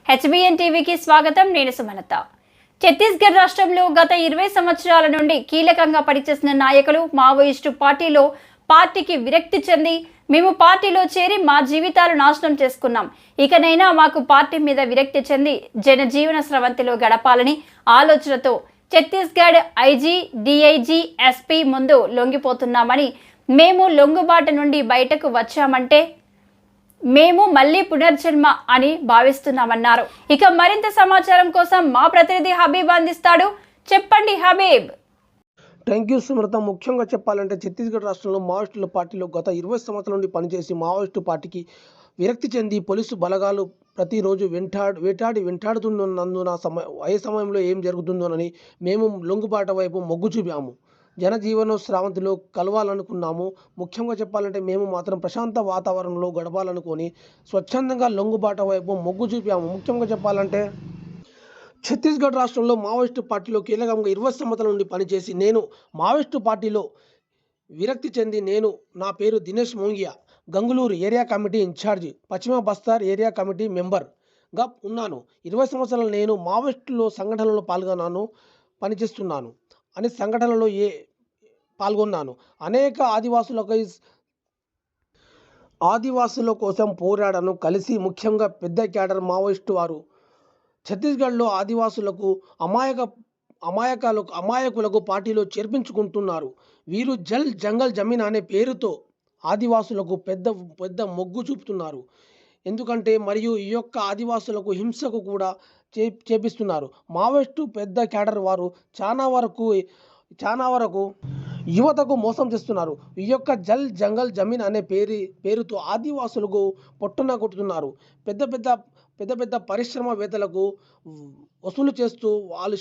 HBN టీవీకి స్వాగతం. నేను సుమలత. ఛత్తీస్గఢ్ రాష్ట్రంలో గత 20 సంవత్సరాల నుండి కీలకంగా పనిచేసిన నాయకులు మావోయిస్టు పార్టీకి విరక్తి చెంది మేము పార్టీలో చేరి మా జీవితాలు నాశనం చేసుకున్నాం, ఇకనైనా మాకు పార్టీ మీద విరక్తి చెంది జనజీవన స్రవంతిలో గడపాలని ఆలోచనతో ఛత్తీస్గఢ్ ఐజీ, డిఐజీ, ఎస్పీ ముందు లొంగిపోతున్నామని, మేము లొంగుబాటు నుండి బయటకు వచ్చామంటే మేము మళ్ళీ పునర్జన్మ అని భావిస్తున్నామన్నారు. ఇక మరింత సమాచారం కోసం మా ప్రతినిధి హబీబ్ అందిస్తాడు. చెప్పండి హబీబ్. Thank you Sumalatha. ముఖ్యంగా చెప్పాలంటే ఛత్తీస్గఢ్ రాష్ట్రంలో మావోయిస్టుల పార్టీలో గత 20 సంవత్సరాల నుండి పనిచేసి మావోయిస్టు పార్టీకి విరక్తి చెంది పోలీసు బలగాలు ప్రతిరోజు వెంటాడుతున్నందున ఏ సమయంలో ఏం జరుగుతుందోనని మేము లొంగుబాట వైపు మొగ్గు చూపాము. జనజీవన స్రవంతిలో కలవాలనుకున్నాము. ముఖ్యంగా చెప్పాలంటే మేము మాత్రం ప్రశాంత వాతావరణంలో గడపాలనుకొని స్వచ్ఛందంగా లొంగుబాట వైపు మొగ్గు చూపాము. ముఖ్యంగా చెప్పాలంటే ఛత్తీస్గఢ్ రాష్ట్రంలో మావోయిస్టు పార్టీలో కీలకంగా 20 సంవత్సరాల నుండి పనిచేసి నేను మావోయిస్టు పార్టీలో విరక్తి చెంది నా పేరు Dinesh Mongia, Gangaloor area committee incharge, పశ్చిమ బస్తార్ ఏరియా కమిటీ మెంబర్గా ఉన్నాను. 20 సంవత్సరాలు నేను మావోయిస్టులో సంఘటనలో పనిచేస్తున్నాను అనే సంఘటనలో పాల్గొన్నాను. అనేక ఆదివాసుల కోసం పోరాడను కలిసి. ముఖ్యంగా పెద్ద క్యాడర్ మావోయిస్టు వారు ఛత్తీస్గఢ్లో ఆదివాసులకు అమాయకులకు పార్టీలో చేర్పించుకుంటున్నారు. వీరు జల్ జంగల్ జమీన్ అనే పేరుతో ఆదివాసులకు పెద్ద మొగ్గు చూపుతున్నారు. ఎందుకంటే మరియు ఈ యొక్క ఆదివాసులకు హింసకు కూడా చేపిస్తున్నారు. మావోయిస్టు పెద్ద క్యాడర్ వారు చాలా వరకు యువతకు మోసం చేస్తున్నారు. ఈ యొక్క జల్ జంగల్ జమీన్ అనే పేరుతో ఆదివాసులకు పొట్టున కొట్టుతున్నారు. పెద్ద పెద్ద పరిశ్రమవేత్తలకు వసూలు చేస్తూ వాళ్ళ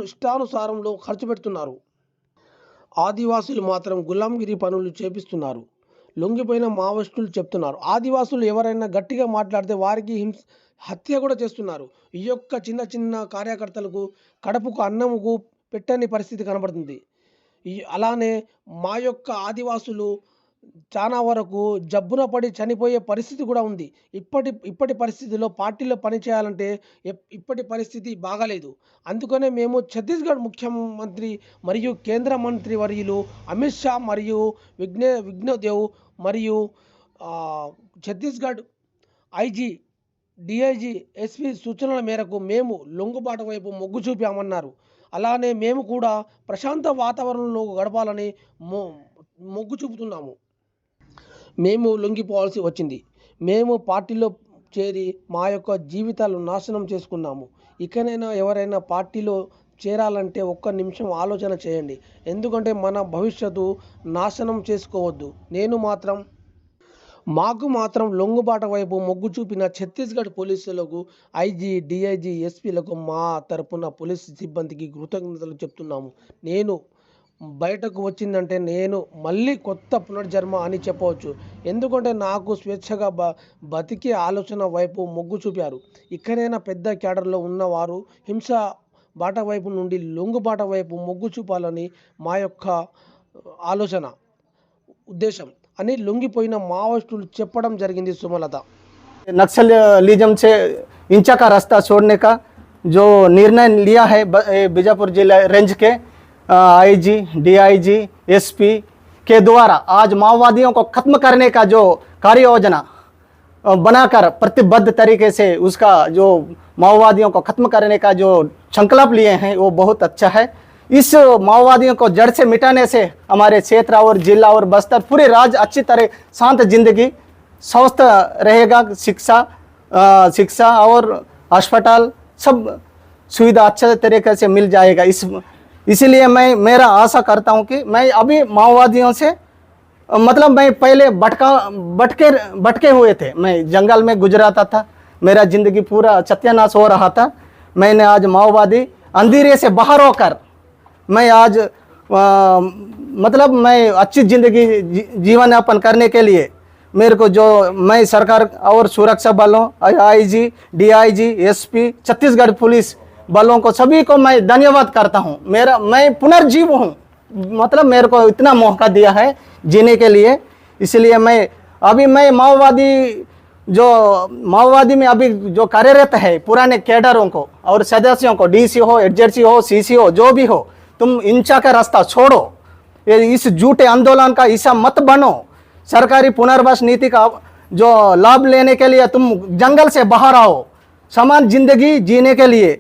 ఇష్టానుసారంలో ఖర్చు పెడుతున్నారు. ఆదివాసులు మాత్రం గులాంగిరి పనులు చేపిస్తున్నారు. లొంగిపోయిన మావోయిస్టులు చెప్తున్నారు. ఆదివాసులు ఎవరైనా గట్టిగా మాట్లాడితే వారికి హత్య కూడా చేస్తున్నారు. ఈ యొక్క చిన్న కార్యకర్తలకు కడుపుకు అన్నముకు పెట్టని పరిస్థితి కనబడుతుంది. అలానే మా యొక్క ఆదివాసులు చాలా వరకు జబ్బున పడి చనిపోయే పరిస్థితి కూడా ఉంది. ఇప్పటి పరిస్థితిలో పార్టీలో పనిచేయాలంటే ఇప్పటి పరిస్థితి బాగాలేదు. అందుకనే మేము ఛత్తీస్గఢ్ ముఖ్యమంత్రి మరియు కేంద్ర మంత్రి వర్యులు అమిత్ షా మరియు విఘ్నదేవ్ మరియు ఛత్తీస్గఢ్ ఐజీ, డిఐజీ, ఎస్పీ సూచనల మేరకు మేము లొంగుబాటు వైపు మొగ్గు చూపామన్నారు. అలానే మేము కూడా ప్రశాంత వాతావరణంలో గడపాలని మొగ్గు చూపుతున్నాము. మేము లొంగిపోవాల్సి వచ్చింది. మేము పార్టీలో చేరి మా యొక్క జీవితాలు నాశనం చేసుకున్నాము. ఇకనైనా ఎవరైనా పార్టీలో చేరాలంటే ఒక్క నిమిషం ఆలోచన చేయండి. ఎందుకంటే మన భవిష్యత్తు నాశనం చేసుకోవద్దు. మాకు మాత్రం లొంగుబాట వైపు మొగ్గు చూపిన ఛత్తీస్గఢ్ పోలీసులకు, ఐజీ, డిఐజీ, ఎస్పీలకు మా తరపున పోలీసు సిబ్బందికి కృతజ్ఞతలు చెప్తున్నాము. నేను బయటకు వచ్చిందంటే నేను మళ్ళీ కొత్త పునర్జన్మ అని చెప్పవచ్చు. ఎందుకంటే నాకు స్వేచ్ఛగా బతికే ఆలోచన వైపు మొగ్గు చూపారు. ఇక్కడైనా పెద్ద క్యాడర్లో ఉన్నవారు హింస బాట వైపు నుండి లొంగుబాట వైపు మొగ్గు చూపాలని మా యొక్క ఉద్దేశం అని లొంగిపోయిన మావోయిస్టులు చెప్పడం జరిగింది. సుమలత. नक्सलिज्म से इंचा का रास्ता छोड़ने का जो निर्णय लिया है बीजापुर जिला रेंज के आईजी, डीआईजी, एसपी के द्वारा आज माओवादियों को खत्म करने का जो कार्य योजना बनाकर प्रतिबद्ध तरीके से उसका जो माओवादियों को खत्म करने का जो संकल्प लिए हैं वो बहुत अच्छा है। इस माओवादियों को जड़ से मिटाने से हमारे क्षेत्र और जिला और बस्तर पूरे राज्य अच्छी तरह शांत जिंदगी स्वस्थ रहेगा। शिक्षा और अस्पताल सब सुविधा अच्छे तरीके से मिल जाएगा। इसलिए मैं मेरा आशा करता हूं कि मैं अभी माओवादियों से मतलब मैं पहले भटके हुए थे, मैं जंगल में गुजराता था, मेरा जिंदगी पूरा सत्यानाश हो रहा था। मैंने आज माओवादी अंधेरे से बाहर होकर मैं आज मतलब मैं अच्छी ज़िंदगी जीवन यापन करने के लिए मेरे को जो मैं सरकार और सुरक्षा बलों, IG, DIG, SP, Chhattisgarh police बलों को सभी को मैं धन्यवाद करता हूँ। मैं पुनर्जीव हूँ, मतलब मेरे को इतना मौका दिया है जीने के लिए। इसलिए मैं माओवादी जो माओवादी में अभी जो कार्यरत है पुराने कैडरों को और सदस्यों को, डीसी हो, एडजेसी हो, सीसी हो, जो भी हो, तुम हिंसा का रास्ता छोड़ो। इस झूठे आंदोलन का हिस्सा मत बनो। सरकारी पुनर्वास नीति का जो लाभ लेने के लिए तुम जंगल से बाहर आओ, समान जिंदगी जीने के लिए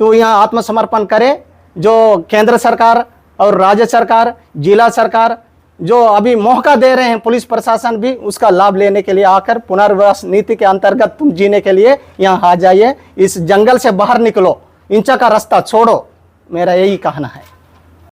तो यहाँ आत्मसमर्पण करे। जो केंद्र सरकार और राज्य सरकार, जिला सरकार जो अभी मौका दे रहे हैं, पुलिस प्रशासन भी उसका लाभ लेने के लिए आकर पुनर्वास नीति के अंतर्गत तुम जीने के लिए यहाँ आ जाइए। इस जंगल से बाहर निकलो, हिंसा का रास्ता छोड़ो, मेरा यही कहना है।